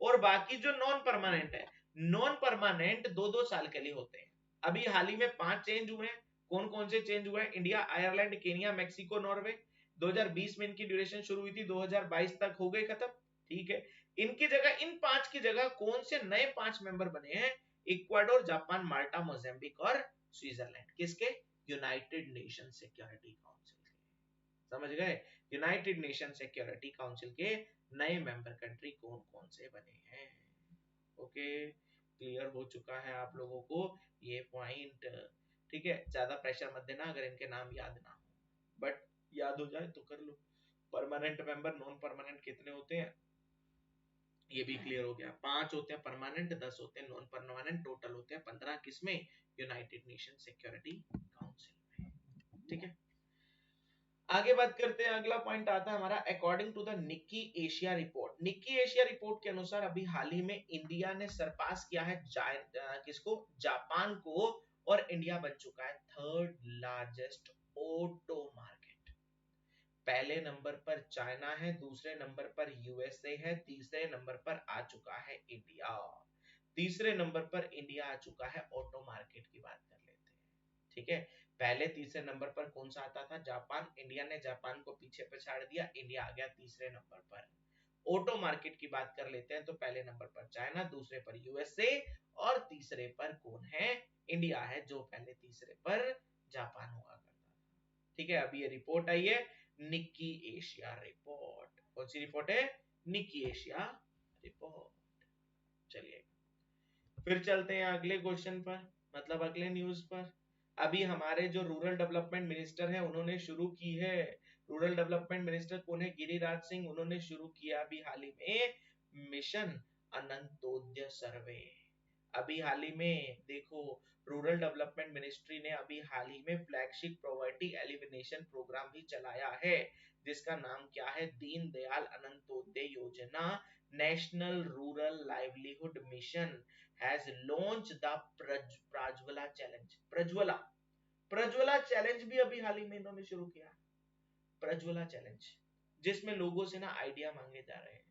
और बाकी जो नॉन परमानेंट है, नॉन परमानेंट 2-2 साल के लिए होते हैं। अभी हाल ही में 5 चेंज हुए हैं। कौन कौन से चेंज हुए हैं? India, Ireland, Kenya, Mexico, Norway. 2020 में इनकी ड्यूरेशन शुरू हुई थी, 2022 तक हो गए खत्म। ठीक है, इनकी जगह, इन 5 की जगह कौन से नए 5 मेंबर बने हैं? इक्वाडोर, जापान, माल्टा, मोजाम्बिक और स्विट्जरलैंड। किसके? यूनाइटेड नेशन सिक्योरिटी काउंसिल के। समझ गए? यूनाइटेड नेशन सिक्योरिटी काउंसिल के नए मेंबर कंट्री कौन कौन से बने हैं। ओके, क्लियर हो चुका है आप लोगों को ये पॉइंट? ठीक है, ज्यादा प्रेशर मत देना अगर इनके नाम याद ना हो, बट याद हो जाए तो कर लो। परमानेंट मेंबर, नॉन परमानेंट कितने होते हैं ये भी क्लियर हो गया। 5 होते हैं परमानेंट, 10 होते हैं नॉन परमानेंट, टोटल होते हैं 15। किसमें? यूनाइटेड नेशन सिक्योरिटी काउंसिल में। ठीक है, आगे बात करते हैं। अगला पॉइंट आता है हमारा according to the Nikkei Asia report. Nikkei Asia report के अनुसार अभी हाल ही में इंडिया ने सरपास किया है किसको? जापान को, और इंडिया बन चुका है थर्ड लार्जेस्ट ऑटो मार्केट। पहले नंबर पर चाइना है, दूसरे नंबर पर यूएसए है, तीसरे नंबर पर आ चुका है इंडिया। तीसरे नंबर पर इंडिया आ चुका है। ऑटो मार्केट की बात कर लेते हैं। ठीक है, पहले तीसरे नंबर पर कौन सा आता था? जापान। इंडिया ने जापान को पीछे पछाड़ दिया, इंडिया आ गया तीसरे नंबर पर। ऑटो मार्केट की बात कर लेते हैं तो पहले नंबर पर चाइना, दूसरे पर यूएसए और तीसरे पर कौन है? इंडिया है, जो पहले तीसरे पर जापान हुआ करता था। ठीक है, अभी ये रिपोर्ट आई है, निक्की एशिया रिपोर्ट। कौन सी रिपोर्ट है? Nikki Asia report. चलिए फिर चलते हैं अगले क्वेश्चन पर, मतलब अगले न्यूज पर। अभी हमारे जो रूरल डेवलपमेंट मिनिस्टर है उन्होंने शुरू की है। रूरल डेवलपमेंट मिनिस्टर कौन है? गिरिराज सिंह। उन्होंने शुरू किया अभी हाल ही में मिशन अनंतोदय सर्वे। अभी हाल ही में देखो, रूरल डेवलपमेंट मिनिस्ट्री ने अभी हाल ही में फ्लैगशिप पॉवर्टी एलिमिनेशन प्रोग्राम भी चलाया है, जिसका नाम क्या है? दीन दयाल अंत्योदय योजना। National rural livelihood mission has launch the Prajwala challenge. Prajwala, Prajwala challenge भी अभी हाल ही में इन्होंने शुरू किया। प्रज्वला चैलेंज, जिसमें लोगों से ना आइडिया मांगे जा रहे हैं।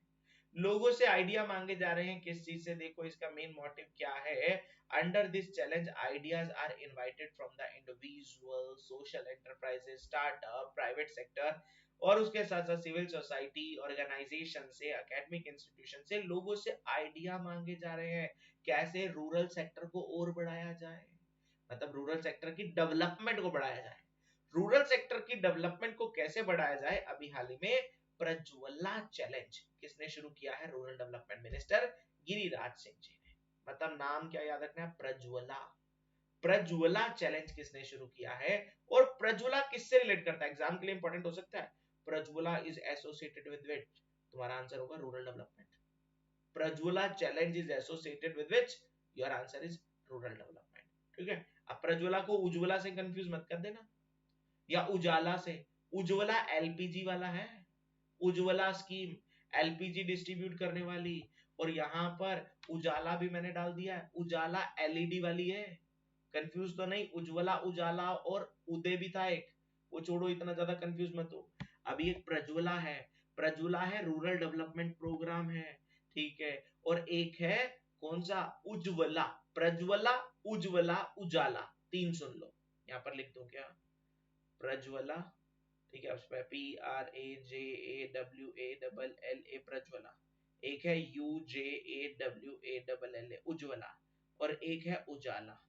लोगों से आइडिया मांगे जा रहे हैं किस चीज से? देखो इसका मेन मोटिव क्या है। Under this challenge ideas are invited from the individual, social enterprises, startup, private sector और उसके साथ साथ सिविल सोसाइटी ऑर्गेनाइजेशन से, एकेडमिक इंस्टीट्यूशन से लोगों से आइडिया मांगे जा रहे हैं कैसे रूरल सेक्टर को और बढ़ाया जाए, मतलब रूरल सेक्टर की डेवलपमेंट को बढ़ाया जाए। रूरल सेक्टर की डेवलपमेंट को कैसे बढ़ाया जाए? अभी हाल ही में प्रज्वला चैलेंज किसने शुरू किया है? Rural development minister Giriraj Singh ji ने। मतलब नाम क्या याद रखना है? प्रज्वला। प्रज्वला चैलेंज किसने शुरू किया है? और प्रज्वला किससे रिलेट करता है? एग्जाम के लिए इंपॉर्टेंट हो सकता है। Prajwala is associated with which? तुम्हारा आंसर होगा rural development. Prajwala challenge is associated with which? Your answer is rural development. ठीक है, अब प्रज्वला को उज्ज्वला से कंफ्यूज मत कर देना, या उजाला से। उज्ज्वला एलपीजी वाला है, उज्ज्वला स्कीम एलपीजी डिस्ट्रीब्यूट करने वाली, और यहाँ पर उजाला भी मैंने डाल दिया है, उजाला एलईडी वाली है। कंफ्यूज तो नहीं, उज्ज्वला, उजाला और उदय भी था एक, वो छोड़ो, इतना ज्यादा कंफ्यूज मत हो। अभी एक प्रज्वला है, प्रज्वला है रूरल डेवलपमेंट प्रोग्राम है। ठीक है, और एक है कौन सा? उज्ज्वला। प्रज्वला, उज्ज्वला, उजाला, तीन सुन लो। यहाँ पर लिख दो क्या? प्रज्वला, ठीक है, उसमें P R A J A W A double L A, Prajwala. एक है you J A W A double L A, Ujjwala, और एक है उजाला।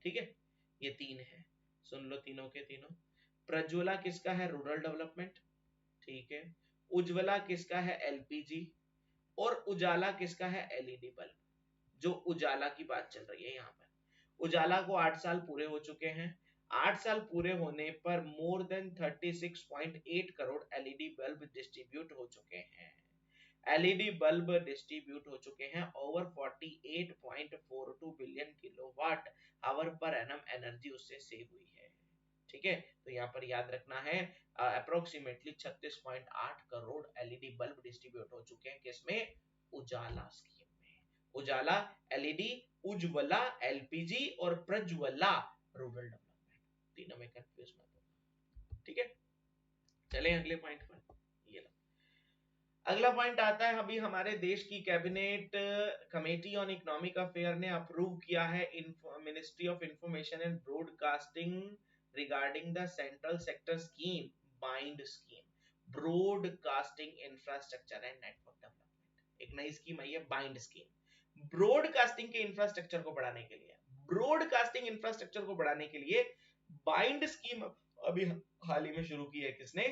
ठीक है, ये तीन है, सुन लो तीनों के तीनों। प्रज्वला किसका है? Rural development. ठीक है, उज्ज्वला किसका है? एलपीजी। और उजाला किसका है? LED bulb. जो उजाला की बात चल रही है यहाँ पर, उजाला को 8 साल पूरे हो चुके हैं। 8 साल पूरे होने पर more than 36.8 crore LED bulb distribute हो चुके हैं। एलईडी बल्ब डिस्ट्रीब्यूट हो चुके हैं। Over 48.42 billion kilowatt hour per annum energy उससे सेव हुई है। ठीक है, तो यहाँ पर याद रखना है approximately 36.8 crore LED bulb distribute हो चुके हैं। किसमें? उजाला स्कीम में। उजाला एलईडी, उज्ज्वला एलपीजी और प्रज्वला रूरल डेवलपमेंट, तीनों में कंफ्यूज मत हो। ठीक है, चले अगले पॉइंट पर। ये लो, अगला पॉइंट आता है, अभी हमारे देश की cabinet committee on economic affair ने अप्रूव किया है ministry of information and broadcasting regarding the central sector scheme bind scheme broadcasting infrastructure and network development. एक नई स्कीम आई है बाइंड स्कीम, ब्रॉडकास्टिंग के इंफ्रास्ट्रक्चर को बढ़ाने के लिए, ब्रॉडकास्टिंग इंफ्रास्ट्रक्चर को बढ़ाने के लिए बाइंड स्कीम अभी हाल ही में शुरू की है। किसने?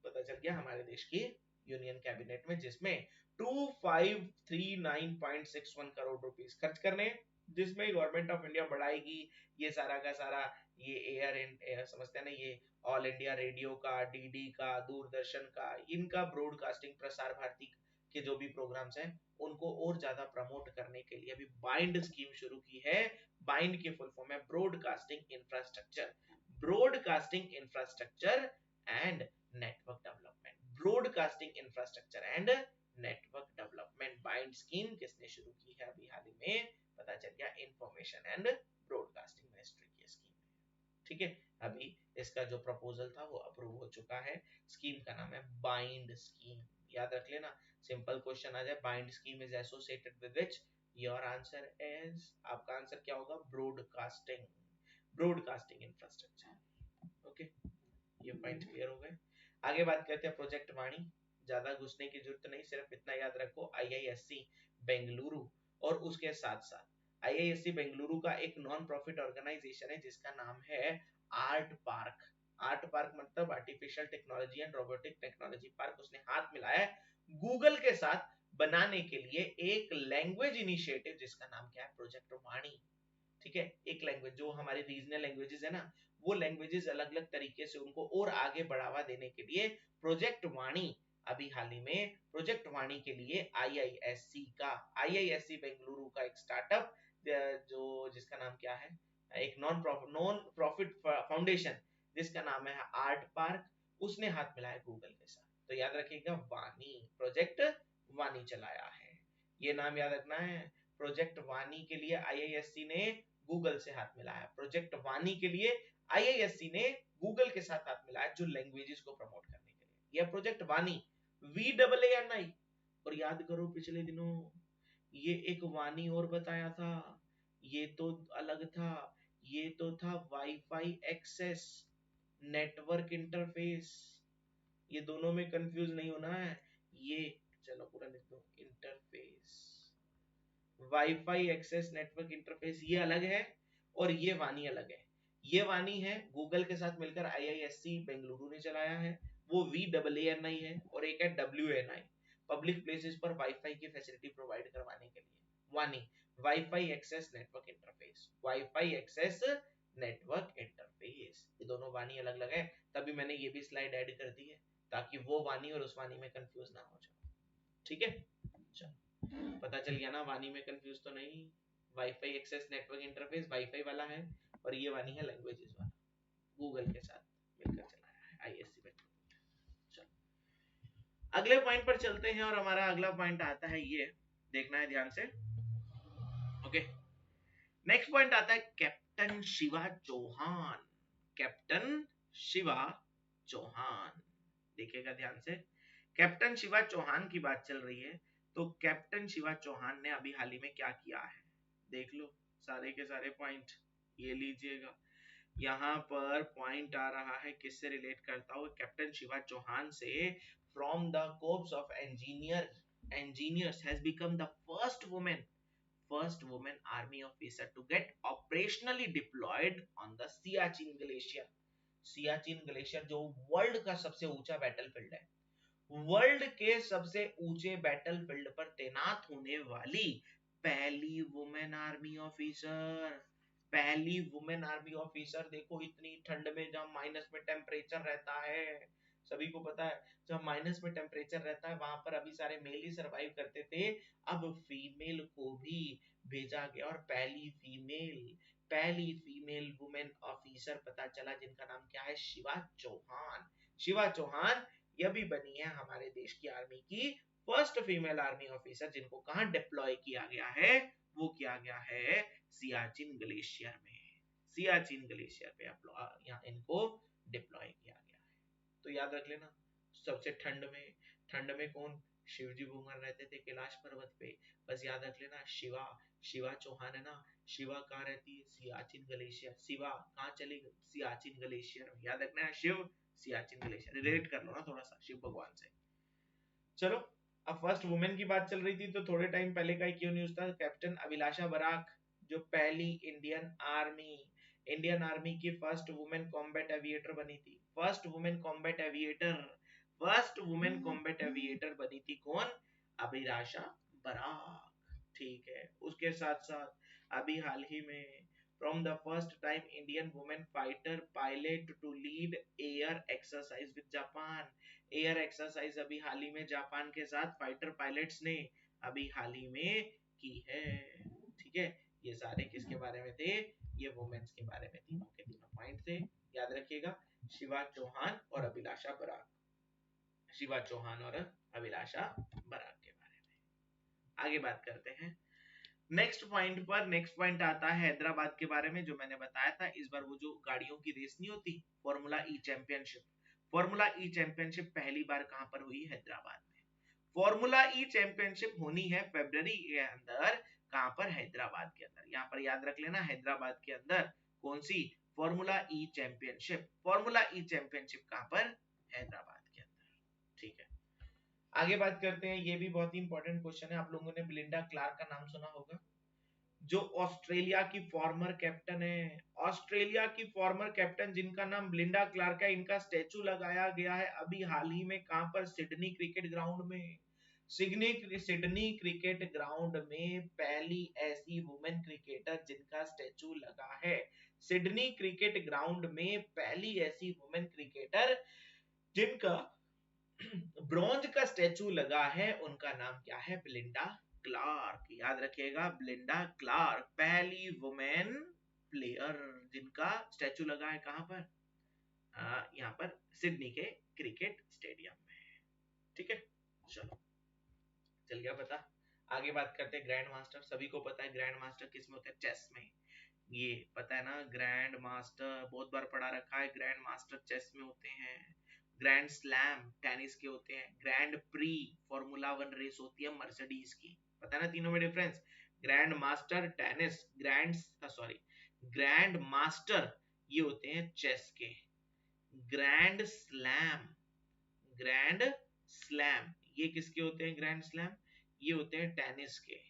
पता चल गया, हमारे देश की यूनियन कैबिनेट में, जिसमें 2539.61 करोड़ रुपीस खर्च करने, जिसमें गवर्नमेंट ऑफ इंडिया बढ़ाएगी ये सारा का सारा, ये एयर समझते हैं ना, ये ऑल इंडिया रेडियो का, डीडी का, दूरदर्शन का, इनका ब्रॉडकास्टिंग, प्रसार भारती के जो भी प्रोग्राम्स हैं उनको और ज्यादा प्रमोट करने के लिए अभी बाइंड स्कीम शुरू की है। बाइंड के फुल फॉर्म है broadcasting infrastructure, broadcasting infrastructure and network development, broadcasting infrastructure and network development bind scheme किसने शुरू की है अभी हाल ही में? पता चल गया, इंफॉर्मेशन एंड ब्रॉडकास्टिंग मिनिस्ट्री की स्कीम है। ठीक है, अभी इसका जो प्रपोजल था वो अप्रूव हो चुका है। स्कीम का नाम है बाइंड स्कीम, याद रख लेना, सिंपल क्वेश्चन आ जाए, bind scheme is associated with which, your answer is, आपका आंसर क्या होगा? Broadcasting, broadcasting infrastructure. ओके, ये पॉइंट क्लियर हो गए। आगे बात करते हैं प्रोजेक्ट वाणी। ज्यादा घुसने की जरूरत नहीं, सिर्फ इतना याद रखो, आईआईएससी बेंगलुरु और उसके साथ साथ आईआईएससी बेंगलुरु का एक नॉन प्रॉफिट ऑर्गेनाइजेशन है जिसका नाम है आर्ट पार्क। आर्ट पार्क मतलब artificial technology and robotic technology park. उसने हाथ मिलाया है गूगल के साथ बनाने के लिए एक लैंग्वेज इनिशिएटिव जिसका नाम क्या है? प्रोजेक्ट वाणी। ठीक है, एक लैंग्वेज, जो हमारी रीजनल लैंग्वेजेस है ना, वो लैंग्वेजेस अलग अलग तरीके से उनको और आगे बढ़ावा देने के लिए प्रोजेक्ट वाणी अभी हाल ही में, प्रोजेक्ट वाणी के लिए आईआईएससी का, आईआईएससी बेंगलुरु का एक स्टार्टअप, जो जिसका नाम क्या है, एक नॉन प्रॉफिट फाउंडेशन जिसका नाम है आर्ट पार्क, उसने हाथ मिलाया गूगल के साथ। तो याद रखिएगा, वाणी, प्रोजेक्ट वाणी चलाया है, ये नाम याद रखना है। प्रोजेक्ट वाणी के लिए आईआईएससी ने गूगल से हाथ मिलाया, प्रोजेक्ट वाणी के लिए आईआईएससी ने गूगल के साथ हाथ मिलाया, जो लैंग्वेजेस को प्रमोट करने के लिए। यह प्रोजेक्ट वाणी, VAANI। और याद करो पिछले दिनों ये एक वाणी और बताया था, ये तो अलग था, ये तो था वाईफाई एक्सेस नेटवर्क इंटरफेस। ये दोनों में कंफ्यूज नहीं होना है। ये, चलो पूरा लिख दो, interface, wifi access network interface ये अलग है और ये वाणी अलग है। ये वाणी है गूगल के साथ मिलकर आईआईएससी बेंगलुरु ने चलाया है, वो VAANI है, और एक है WANI, पब्लिक प्लेसेस पर वाईफाई की फैसिलिटी प्रोवाइड करवाने के लिए। वाणी, wifi access network interface, wifi access network interface, ये दोनों वाणी अलग अलग है, तभी मैंने ये भी स्लाइड ऐड कर दी है ताकि वो वाणी और उस वाणी में कंफ्यूज ना हो जाए। ठीक है, चलो पता चल गया ना, वाणी में कंफ्यूज तो नहीं। Wifi access network interface wifi वाला है, और ये वाणी है लैंग्वेजेस वाला, गूगल के साथ मिलकर चलाया है आईएससी में। चलो अगले पॉइंट पर चलते हैं, और हमारा अगला पॉइंट आता है, ये देखना है ध्यान से। ओके, नेक्स्ट पॉइंट आता है कैप्टन शिवा चौहान, कैप्टन शिवा चौहान, देखिएगा ध्यान से, कैप्टन शिवा चौहान की बात चल रही है। तो कैप्टन शिवा चौहान ने अभी हाल ही में क्या किया है, देख लो सारे के सारे पॉइंट, ये लीजिएगा। यहाँ पर पॉइंट आ रहा है किससे रिलेट करता हुआ, कैप्टन शिवा चौहान से। From the corpse of engineers has become the first woman army officer to get operationally deployed on the Siachen glacier। Siachen glacier जो वर्ल्ड का सबसे ऊंचा बैटलफील्ड है, वर्ल्ड के सबसे ऊंचे बैटलफील्ड पर तैनात होने वाली पहली वुमेन आर्मी ऑफिसर, पहली वुमेन आर्मी ऑफिसर। देखो इतनी ठंड में, जब माइनस में टेम्परेचर रहता है, सभी को पता है जब माइनस में टेम्परेचर रहता है वहां पर अभी सारे मेल ही सरवाइव करते थे, अब फीमेल को भी भेजा गया, और पहली फीमेल वुमेन ऑफिसर पता चला, जिनका नाम क्या है? शिवा चौहान। शिवा चौहान यह भी बनी है हमारे देश की आर्मी की फर्स्ट फीमेल आर्मी ऑफिसर, जिनको कहां डिप्लॉय किया गया है? वो किया गया है सियाचिन ग्लेशियर में, सियाचिन ग्लेशियर पे यहाँ इनको डिप्लॉय किया गया है। तो याद रख लेना सबसे ठंड में कौन, शिव जी घूमर रहते थे कैलाश पर्वत पे। बस याद रख लेना शिवा, शिवा चौहान है ना, शिवा कहाँ रहती है, सियाचिन ग्लेशियर। शिवा कहाँ चली गई, सियाचिन ग्लेशियर। याद रखना है शिव सियाचिन ग्लेशियर, रिलेट कर लो ना थोड़ा सा शिव भगवान से। चलो अब फर्स्ट वुमेन की बात चल रही थी तो थोड़े टाइम पहले का क्यों न्यूज था, कैप्टन अभिलाषा बराक जो पहली इंडियन आर्मी की फर्स्ट वुमेन कॉम्बैट एविएटर बनी थी। फर्स्ट वुमेन कॉम्बैट एविएटर बनी थी कौन, अभिलाषा बराक। ठीक है, उसके साथ साथ अभी हाल ही में from the first time Indian women fighter pilot to lead air exercise with Japan. Air exercise अभी हाल ही में जापान के साथ फाइटर पायलट्स ने अभी हाल ही में की है। ठीक है, ये सारे किसके बारे में थे, ये वुमेन्स के बारे में तीनों के तीनों पॉइंट थे। याद रखिएगा शिवा चौहान और अभिलाषा बराक, शिवा चौहान और अभिलाषा बराक के बारे में। आगे बात करते हैं नेक्स्ट पॉइंट पर। नेक्स्ट पॉइंट आता है हैदराबाद के बारे में, जो मैंने बताया था इस बार वो जो गाड़ियों की रेस नहीं होती फॉर्मूला ई चैंपियनशिप, फॉर्मूला ई चैंपियनशिप पहली बार कहां पर हुई, हैदराबाद में। फॉर्मूला ई चैंपियनशिप होनी है फरवरी के अंदर, कहां पर, हैदराबाद के अंदर। यहां पर याद रख लेना हैदराबाद के अंदर कौन सी, फॉर्मूला ई चैंपियनशिप। फॉर्मूला ई चैंपियनशिप कहां पर, हैदराबाद के अंदर। ठीक है, आगे बात करते हैं, ये भी बहुत ही इंपॉर्टेंट क्वेश्चन है। आप लोगों ने ब्लिंडा क्लार्क का नाम सुना होगा, जो ऑस्ट्रेलिया की फॉर्मर कैप्टन है। ऑस्ट्रेलिया की फॉर्मर कैप्टन जिनका नाम ब्लिंडा क्लार्क है, इनका स्टैचू लगाया गया है अभी हाल ही में कहां पर, सिडनी क्रिकेट ग्राउंड में। सिडनी क्रिकेट ग्राउंड में पहली ऐसी वुमेन क्रिकेटर जिनका स्टैचू लगा है। सिडनी क्रिकेट ग्राउंड में पहली ऐसी वुमेन क्रिकेटर जिनका ब्रॉन्ज का स्टैचू लगा है, उनका नाम क्या है, ब्लिंडा क्लार्क। याद रखिएगा ब्लिंडा क्लार्क पहली वुमेन प्लेयर जिनका स्टैचू लगा है कहां पर, यहाँ पर सिडनी के क्रिकेट स्टेडियम में। ठीक है, चलो चल गया पता। आगे बात करते हैं ग्रैंड मास्टर। सभी को पता है ग्रैंड मास्टर किसमें होता है, चेस में। ये पता है ना, ग्रैंड मास्टर बहुत बार पढ़ा रखा है, ग्रैंड मास्टर चेस में होते हैं। ग्रैंड स्लैम टेनिस के होते हैं। Grand prix formula one race होती है मर्सिडीज की। पता है ना तीनों में difference, grand master tennis, grand master ये होते हैं चेस के। ग्रैंड स्लैम, ग्रैंड स्लैम ये किसके होते हैं, ग्रैंड स्लैम ये होते हैं टेनिस के।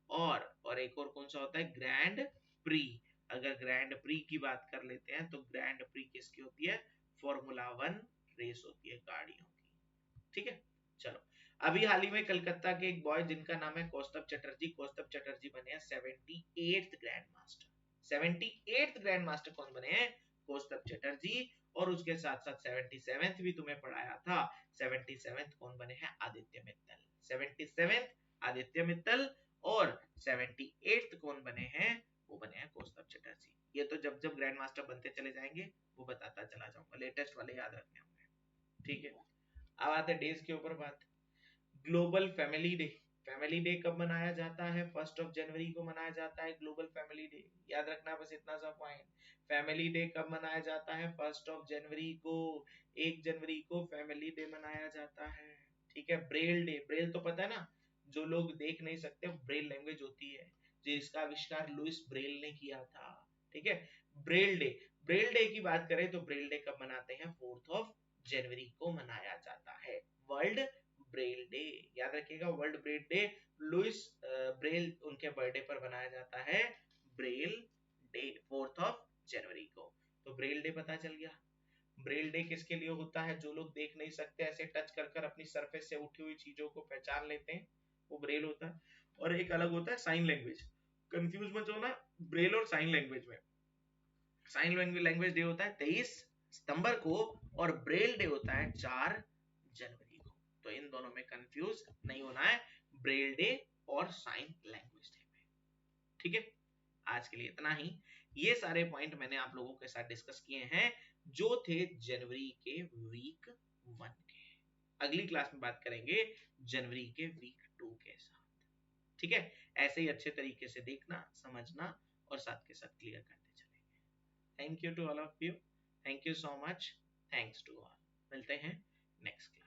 और एक और कौन सा होता है, ग्रैंड प्री। अगर ग्रैंड प्री की बात कर लेते हैं तो ग्रैंड प्री किसकी होती है, फॉर्मूला वन रेस होती है गाड़ियों की। ठीक है, चलो अभी हाल ही में कलकत्ता के एक बॉय जिनका नाम है कौस्तभ चटर्जी, कौस्तभ चटर्जी बने हैं 78th grand master. 78th grand master कौन बने हैं, कौस्तभ चटर्जी। और उसके साथ साथ 77th भी तुम्हें पढ़ाया था, 77th कौन बने हैं, आदित्य मित्तल। 77th आदित्य मित्तल और 78th कौन बने हैं, वो बने हैं कौस्तभ चटर्जी। ये तो जब जब ग्रैंड मास्टर बनते चले जाएंगे वो बताता चला जाऊंगा, लेटेस्ट वाले याद रखने होंगे। ठीक है, अब आते डेज के ऊपर बात। Global family day, family day कब मनाया जाता है, 1 जनवरी को मनाया जाता है ग्लोबल फैमिली डे। याद रखना बस इतना सा पॉइंट, फैमिली डे कब मनाया जाता है, 1 जनवरी को। 1 जनवरी को फैमिली डे मनाया जाता है। ठीक है, ब्रेल डे, ब्रेल तो पता है ना, जो लोग देख नहीं सकते ब्रेल लैंग्वेज होती है, जिसका आविष्कार लुइस ब्रेल ने किया था। ठीक है, ब्रेल डे, ब्रेल डे की बात करें तो ब्रेल डे कब मनाते हैं, 4 जनवरी को मनाया जाता है, वर्ल्ड ब्रेल डे। याद रखिएगा world Braille day, Louis Braille उनके बर्थडे पर मनाया जाता है ब्रेल डे 4 जनवरी को। तो ब्रेल डे पता चल गया। ब्रेल डे किसके लिए होता है, जो लोग देख नहीं सकते ऐसे टच कर कर अपनी सरफेस से उठी हुई चीजों को पहचान लेते हैं, वो ब्रेल होता है। और एक अलग होता है साइन लैंग्वेज, कंफ्यूज मत होना ब्रेल और साइन लैंग्वेज में। साइन लैंग्वेज डे होता है 23 सितंबर को और ब्रेल डे होता है 4 जनवरी को। तो इन दोनों में कंफ्यूज नहीं होना है, ब्रेल डे और साइन लैंग्वेज डे में। ठीक है, आज के लिए इतना ही। ये सारे पॉइंट मैंने आप लोगों के साथ डिस्कस किए हैं जो थे जनवरी के वीक 1 के। अगली क्लास में बात करेंगे जनवरी के वीक 2 के साथ। ठीक है, ऐसे ही अच्छे तरीके से देखना, समझना और साथ के साथ क्लियर करते चलेंगे। Thank you to all of you. Thank you so much. Thanks to all. मिलते हैं नेक्स्ट